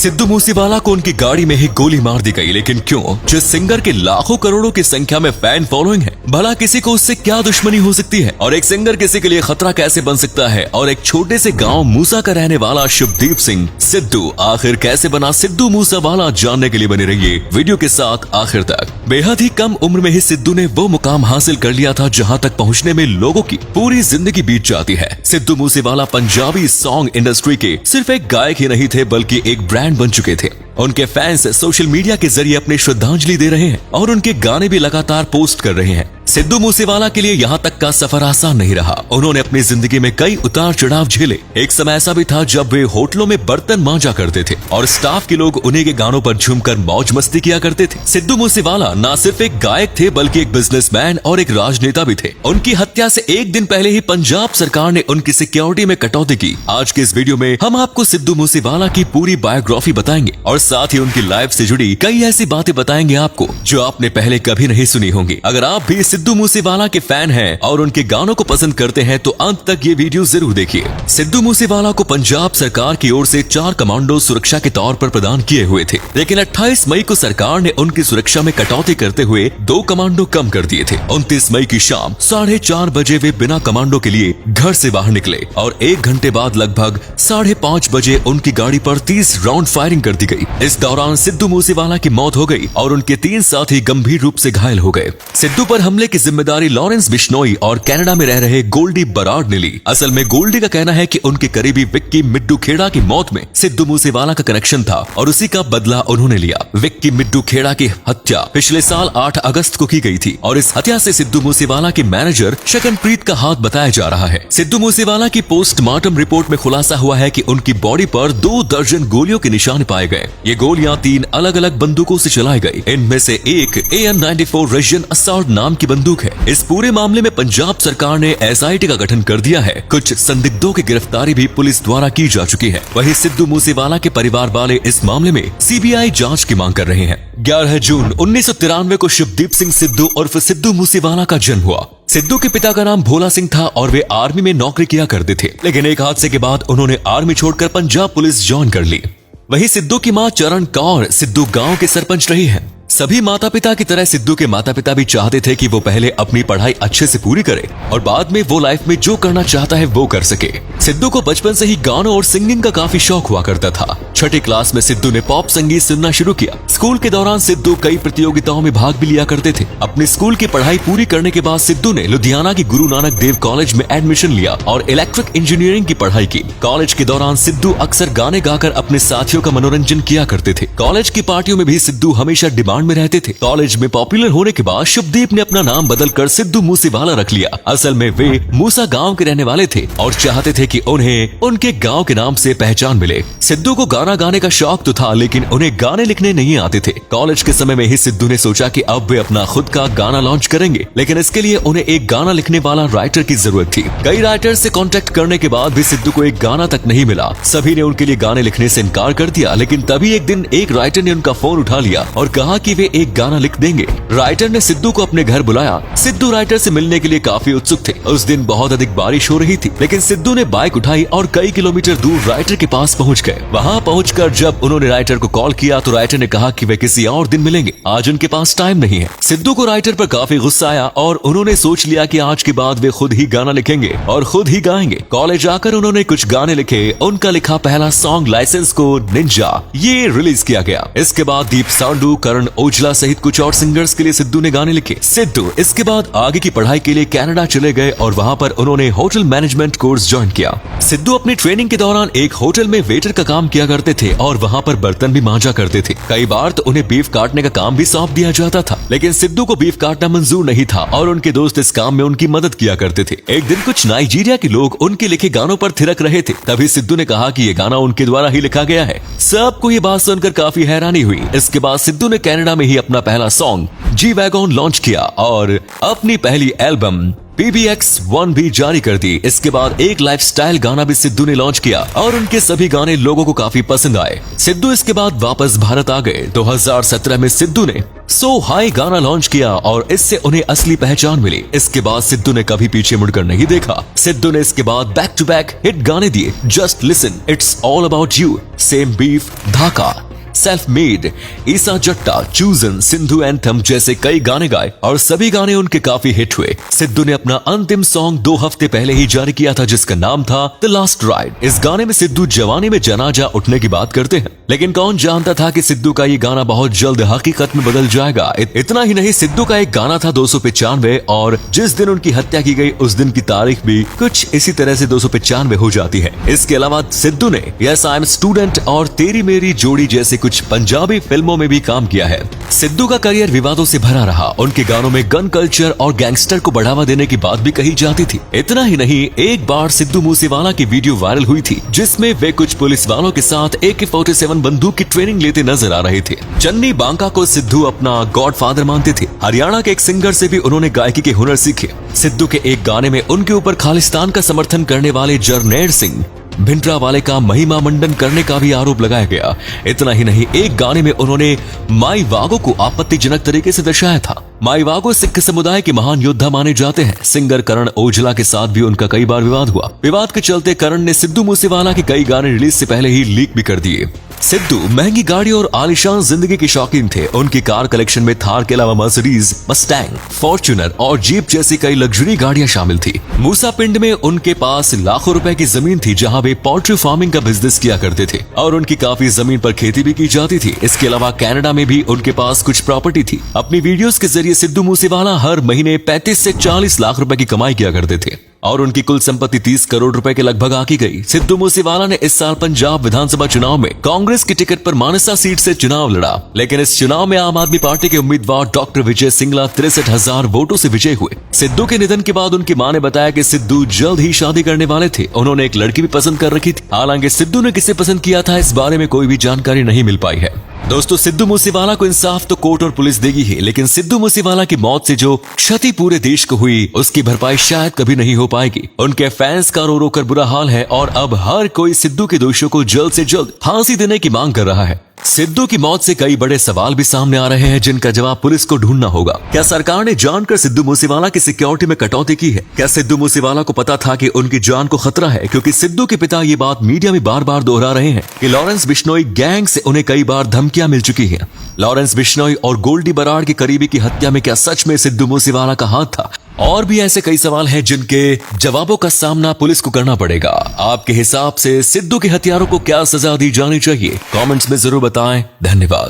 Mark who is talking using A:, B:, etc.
A: सिद्धू मूसेवाला को उनकी गाड़ी में ही गोली मार दी गई, लेकिन क्यों? जिस सिंगर के लाखों करोड़ों की संख्या में फैन फॉलोइंग है, भला किसी को उससे क्या दुश्मनी हो सकती है? और एक सिंगर किसी के लिए खतरा कैसे बन सकता है? और एक छोटे से गांव मूसा का रहने वाला शुभदीप सिंह सिद्धू आखिर कैसे बना सिद्धू मूसेवाला? जानने के लिए बने रहिए वीडियो के साथ आखिर तक। बेहद ही कम उम्र में ही सिद्धू ने वो मुकाम हासिल कर लिया था जहां तक पहुंचने में लोगों की पूरी जिंदगी बीत जाती है। सिद्धू मूसेवाला पंजाबी सॉन्ग इंडस्ट्री के सिर्फ एक गायक ही नहीं थे, बल्कि एक ब्रांड बन चुके थे। उनके फैंस सोशल मीडिया के जरिए अपनी श्रद्धांजलि दे रहे हैं और उनके गाने भी लगातार पोस्ट कर रहे हैं। सिद्धू मूसेवाला के लिए यहाँ तक का सफर आसान नहीं रहा। उन्होंने अपनी जिंदगी में कई उतार चढ़ाव झेले। एक समय ऐसा भी था जब वे होटलों में बर्तन मांजा करते थे और स्टाफ के लोग उन्हीं के गानों पर झूमकर मौज मस्ती किया करते थे। सिद्धू मूसेवाला न सिर्फ एक गायक थे, बल्कि एक बिजनेसमैन और एक राजनेता भी थे। उनकी हत्या से एक दिन पहले ही पंजाब सरकार ने उनकी सिक्योरिटी में कटौती की। आज के इस वीडियो में हम आपको सिद्धू मूसेवाला की पूरी बायोग्राफी बताएंगे और साथ ही उनकी लाइफ से जुड़ी कई ऐसी बातें बताएंगे आपको जो आपने पहले कभी नहीं सुनी होंगी। अगर आप भी सिद्धू मूसेवाला के फैन हैं और उनके गानों को पसंद करते हैं तो अंत तक ये वीडियो जरूर देखिए। सिद्धू मूसेवाला को पंजाब सरकार की ओर से 4 कमांडो सुरक्षा के तौर पर प्रदान किए हुए थे, लेकिन 28 मई को सरकार ने उनकी सुरक्षा में कटौती करते हुए 2 कमांडो कम कर दिए थे। 29 मई की शाम 4:30 बजे वे बिना कमांडो के लिए घर से बाहर निकले और 1 घंटे बाद लगभग 5:30 बजे उनकी गाड़ी पर 30 राउंड फायरिंग कर दी गई। इस दौरान सिद्धू मूसेवाला की मौत हो गई और उनके 3 साथी गंभीर रूप से घायल हो गए। सिद्धू पर हमले की जिम्मेदारी लॉरेंस बिश्नोई और कनाडा में रह रहे गोल्डी बराड ने ली। असल में गोल्डी का कहना है कि उनके करीबी विक्की मिड्डू खेड़ा की मौत में सिद्धू मूसेवाला का कनेक्शन था और उसी का बदला उन्होंने लिया। विक्की मिड्डू खेड़ा की हत्या पिछले साल 8 अगस्त को की गई थी और इस हत्या से सिद्धू मूसेवाला के मैनेजर शकनप्रीत का हाथ बताया जा रहा है। सिद्धू मूसेवाला की पोस्टमार्टम रिपोर्ट में खुलासा हुआ है कि उनकी बॉडी पर 2 दर्जन गोलियों के निशान पाए गए। ये गोलियां 3 अलग अलग बंदूकों से चलाई गई। इनमें से एक AN-94 रशियन असॉल्ट नाम की बंदूक है। इस पूरे मामले में पंजाब सरकार ने SIT का गठन कर दिया है। कुछ संदिग्धों की गिरफ्तारी भी पुलिस द्वारा की जा चुकी है। वहीं सिद्धू मूसेवाला के परिवार वाले इस मामले में CBI जांच की मांग कर रहे हैं। 11 जून 1993 को शुभदीप सिंह सिद्धू उर्फ सिद्धू मूसेवाला का जन्म हुआ। सिद्धू के पिता का नाम भोला सिंह था और वे आर्मी में नौकरी किया करते थे, लेकिन एक हादसे के बाद उन्होंने आर्मी छोड़कर पंजाब पुलिस ज्वाइन कर ली। वहीं सिद्धू की मां चरण कौर सिद्धू गांव के सरपंच रही हैं। सभी माता पिता की तरह सिद्धू के माता पिता भी चाहते थे कि वो पहले अपनी पढ़ाई अच्छे से पूरी करे और बाद में वो लाइफ में जो करना चाहता है वो कर सके। सिद्धू को बचपन से ही गानों और सिंगिंग का काफी शौक हुआ करता था। 6ठी क्लास में सिद्धू ने पॉप संगीत सुनना शुरू किया। स्कूल के दौरान सिद्धू कई प्रतियोगिताओं में भाग भी लिया करते थे। अपनी स्कूल की पढ़ाई पूरी करने के बाद सिद्धू ने लुधियाना की गुरु नानक देव कॉलेज में एडमिशन लिया और इलेक्ट्रिक इंजीनियरिंग की पढ़ाई की। कॉलेज के दौरान सिद्धू अक्सर गाने गाकर अपने साथियों का मनोरंजन किया करते थे। कॉलेज की पार्टियों में भी सिद्धू हमेशा डिमांड में रहते थे। कॉलेज में पॉपुलर होने के बाद शुभदीप ने अपना नाम बदलकर सिद्धू मूसेवाला रख लिया। असल में वे मूसा गांव के रहने वाले थे और चाहते थे कि उन्हें उनके गांव के नाम से पहचान मिले। सिद्धू को गाना गाने का शौक तो था, लेकिन उन्हें गाने लिखने नहीं आते थे। कॉलेज के समय में ही सिद्धू ने सोचा कि अब वे अपना खुद का गाना लॉन्च करेंगे, लेकिन इसके लिए उन्हें एक गाना लिखने वाला राइटर की जरूरत थी। कई राइटर से कांटेक्ट करने के बाद भी सिद्धू को एक गाना तक नहीं मिला। सभी ने उनके लिए गाने लिखने से इनकार कर दिया, लेकिन तभी एक दिन एक राइटर ने उनका फोन उठा लिया और कहा कि वे एक गाना लिख देंगे। राइटर ने सिद्धू को अपने घर बुलाया। सिद्धू राइटर से मिलने के लिए काफी उत्सुक थे। उस दिन बहुत अधिक बारिश हो रही थी, लेकिन सिद्धू ने बाइक उठाई और कई किलोमीटर दूर राइटर के पास पहुंच गए। वहां पहुंचकर जब उन्होंने राइटर को कॉल किया तो राइटर ने कहा कि वे किसी और दिन मिलेंगे, आज उनके पास टाइम नहीं है। सिद्धू को राइटर पर काफी गुस्सा आया और उन्होंने सोच लिया कि आज के बाद वे खुद ही गाना लिखेंगे और खुद ही गाएंगे। कॉलेज आकर उन्होंने कुछ गाने लिखे। उनका लिखा पहला सॉन्ग लाइसेंस को निंजा ये रिलीज किया गया। इसके बाद दीप सांडू, करण ओजला सहित कुछ और सिंगर्स के लिए सिद्धू ने गाने लिखे। सिद्धू इसके बाद आगे की पढ़ाई के लिए कनाडा चले गए और वहां पर उन्होंने होटल मैनेजमेंट कोर्स ज्वाइन किया। सिद्धू अपनी ट्रेनिंग के दौरान एक होटल में वेटर का काम किया करते थे और वहां पर बर्तन भी मांजा करते थे। कई बार तो उन्हें बीफ काटने का काम भी सौंप दिया जाता था, लेकिन सिद्धू को बीफ काटना मंजूर नहीं था और उनके दोस्त इस काम में उनकी मदद किया करते थे। एक दिन कुछ नाइजीरिया के लोग उनके लिखे गानों पर थिरक रहे थे। तभी सिद्धू ने कहा कि ये गाना उनके द्वारा ही लिखा गया है। सबको ये बात सुनकर काफी हैरानी हुई। इसके बाद सिद्धू ने कनाडा में ही अपना पहला सॉन्ग जी वैगन लॉन्च किया और अपनी पहली एल्बम PBX1 भी जारी कर दी। इसके बाद एक लाइफस्टाइल गाना भी सिद्धू ने लॉन्च किया और उनके सभी गाने लोगों को काफी पसंद आए। सिद्धू इसके बाद वापस भारत आ गए। 2017 में सिद्धू ने सो हाई गाना लॉन्च किया और इससे उन्हें असली पहचान मिली। इसके बाद सिद्धू ने कभी पीछे मुड़कर नहीं देखा। सिद्धू ने इसके बाद बैक टू बैक हिट गाने दिए, just listen, it's all about you, same beef, Dhaka, self made, ईसा जट्टा, चूजन, सिंधु एंथम जैसे कई गाने गाए और सभी गाने उनके काफी हिट हुए। सिद्धू ने अपना अंतिम सॉन्ग 2 हफ्ते पहले ही जारी किया था जिसका नाम था द लास्ट राइड। इस गाने में सिद्धू जवानी में जनाजा उठने की बात करते हैं, लेकिन कौन जानता था कि सिद्धू का ये गाना बहुत जल्द हकीकत में बदल जाएगा। इतना ही नहीं, सिद्धू का एक गाना था 295 और जिस दिन उनकी हत्या की गई उस दिन की तारीख भी कुछ इसी तरह से 295 हो जाती है। इसके अलावा सिद्धू ने यस आई एम स्टूडेंट और तेरी मेरी जोड़ी जैसे कुछ पंजाबी फिल्मों में भी काम किया है। सिद्धू का करियर विवादों से भरा रहा। उनके गानों में गन कल्चर और गैंगस्टर को बढ़ावा देने की बात भी कही जाती थी। इतना ही नहीं, एक बार सिद्धू मूसेवाला की वीडियो वायरल हुई थी जिसमें वे कुछ पुलिस वालों के साथ AK-47 बंदूक की ट्रेनिंग लेते नजर आ रहे थे। चन्नी बांका को सिद्धू अपना गॉडफादर मानते थे। हरियाणा के एक सिंगर से भी उन्होंने गायकी के हुनर सीखे। सिद्धू के एक गाने में उनके ऊपर खालिस्तान का समर्थन करने वाले जरनैल सिंह भिंडरावाले का महिमा मंडन करने का भी आरोप लगाया गया। इतना ही नहीं, एक गाने में उन्होंने माई वागो को आपत्तिजनक तरीके से दर्शाया था। माई वागो सिख समुदाय के महान योद्धा माने जाते हैं। सिंगर करण ओजला के साथ भी उनका कई बार विवाद हुआ। विवाद के चलते करण ने सिद्धू मूसेवाला के कई गाने रिलीज से पहले ही लीक भी कर दिए। सिद्धू महंगी गाड़ी और आलीशान जिंदगी के शौकीन थे। उनकी कार कलेक्शन में थार के अलावा मर्सिडीज, मस्टैंग, फॉर्च्यूनर और जीप जैसी कई लग्जरी गाड़ियां शामिल थी। मूसा पिंड में उनके पास लाखों रुपए की जमीन थी जहां वे पोल्ट्री फार्मिंग का बिजनेस किया करते थे और उनकी काफी जमीन पर खेती भी की जाती थी। इसके अलावा कनाडा में भी उनके पास कुछ प्रॉपर्टी थी। अपनी वीडियोस के जरिए सिद्धू मूसेवाला हर महीने 35 से 40 लाख रुपए की कमाई किया करते थे और उनकी कुल संपत्ति 30 करोड़ रुपए के लगभग आकी गई। सिद्धू मूसेवाला ने इस साल पंजाब विधानसभा चुनाव में कांग्रेस की टिकट पर मानेसा सीट से चुनाव लड़ा, लेकिन इस चुनाव में आम आदमी पार्टी के उम्मीदवार डॉक्टर विजय सिंगला 63,000 वोटों से विजय हुए। सिद्धू के निधन के बाद उनकी मां ने बताया कि सिद्धू जल्द ही शादी करने वाले थे। उन्होंने एक लड़की भी पसंद कर रखी थी। हालांकि सिद्धू ने किसे पसंद किया था इस बारे में कोई भी जानकारी नहीं मिल पाई है। दोस्तों, सिद्धू मूसेवाला को इंसाफ तो कोर्ट और पुलिस देगी ही, लेकिन सिद्धू मूसेवाला की मौत से जो क्षति पूरे देश को हुई उसकी भरपाई शायद कभी नहीं हो पाएगी। उनके फैंस का रो रो कर बुरा हाल है और अब हर कोई सिद्धू के दोषियों को जल्द से जल्द फांसी देने की मांग कर रहा है। सिद्धू की मौत से कई बड़े सवाल भी सामने आ रहे हैं जिनका जवाब पुलिस को ढूंढना होगा। क्या सरकार ने जानकर सिद्धू मूसेवाला की सिक्योरिटी में कटौती की है? क्या सिद्धू मूसेवाला को पता था कि उनकी जान को खतरा है? क्योंकि सिद्धू के पिता ये बात मीडिया में बार बार दोहरा रहे हैं कि लॉरेंस बिश्नोई गैंग से उन्हें कई बार धमकियां मिल चुकी हैं। लॉरेंस बिश्नोई और गोल्डी बराड़ की करीबी की हत्या में क्या सच में सिद्धू मूसेवाला का हाथ था? और भी ऐसे कई सवाल हैं जिनके जवाबों का सामना पुलिस को करना पड़ेगा। आपके हिसाब से सिद्धू के हत्यारों को क्या सजा दी जानी चाहिए? कमेंट्स में जरूर बताएं। धन्यवाद।